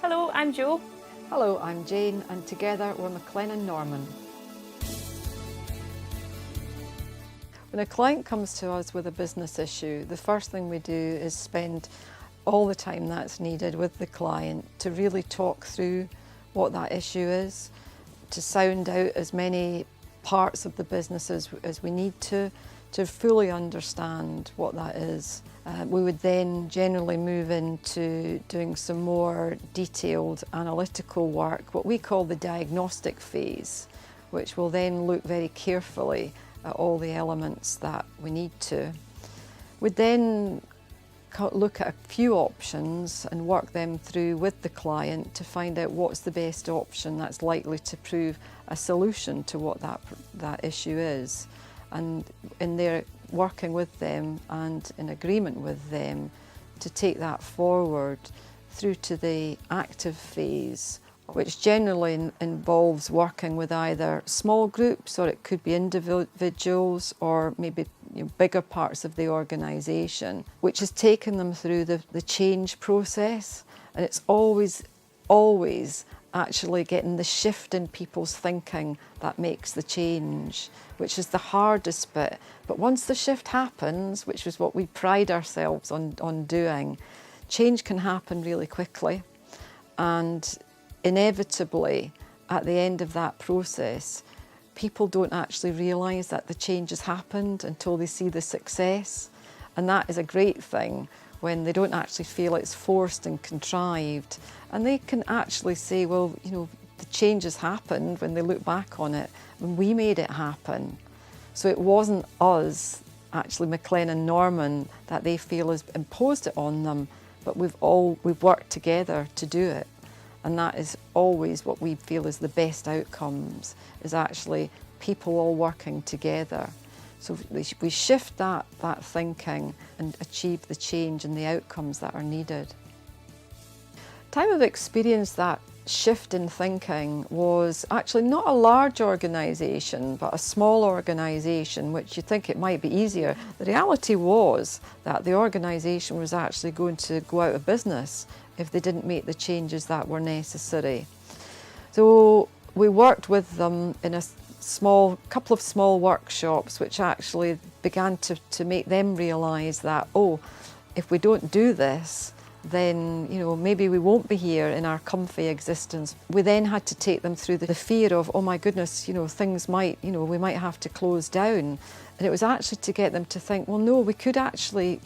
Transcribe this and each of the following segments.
Hello, I'm Jo. Hello, I'm Jane, and together we're MacLennan Norman. When a client comes to us with a business issue, the first thing we do is spend all the time that's needed with the client to really talk through what that issue is, to sound out as many parts of the business as we need to fully understand what that is. We would then generally move into doing some more detailed analytical work, what we call the diagnostic phase, which will then look very carefully at all the elements that we need to. We'd then look at a few options and work them through with the client to find out what's the best option that's likely to prove a solution to what that issue is. And in there, working with them and in agreement with them to take that forward through to the active phase, which generally involves working with either small groups, or it could be individuals, or maybe bigger parts of the organisation, which has taken them through the change process. And it's always actually getting the shift in people's thinking that makes the change, which is the hardest bit. But once the shift happens, which is what we pride ourselves on doing, change can happen really quickly. And inevitably, at the end of that process, people don't actually realise that the change has happened until they see the success. And that is a great thing, when they don't actually feel it's forced and contrived. And they can actually say, well, the change has happened when they look back on it, and we made it happen. So it wasn't us, actually MacLennan Norman, that they feel has imposed it on them, but we've worked together to do it. And that is always what we feel is the best outcomes, is actually people all working together. So we shift that thinking and achieve the change and the outcomes that are needed. Time of experience that shift in thinking was actually not a large organisation, but a small organisation, which you think it might be easier. The reality was that the organisation was actually going to go out of business if they didn't make the changes that were necessary. So we worked with them in a couple of small workshops, which actually began to make them realise that, if we don't do this, then maybe we won't be here in our comfy existence. We then had to take them through the fear of, oh my goodness, things might, we might have to close down. And it was actually to get them to think, well, no, we could actually,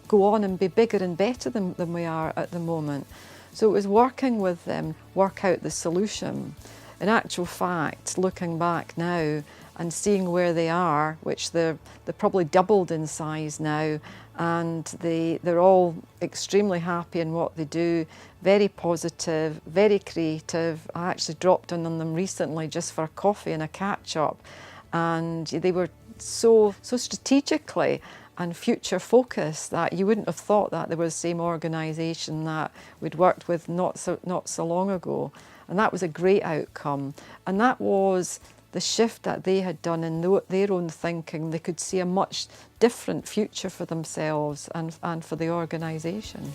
go on and be bigger and better than we are at the moment. So it was working with them, work out the solution. In actual fact, looking back now and seeing where they are, which they're probably doubled in size now, and they're all extremely happy in what they do, very positive, very creative. I actually dropped in on them recently just for a coffee and a catch-up, and they were so strategically and future focused that you wouldn't have thought that they were the same organisation that we'd worked with not so long ago. And that was a great outcome. And that was the shift that they had done in their own thinking. They could see a much different future for themselves and for the organisation.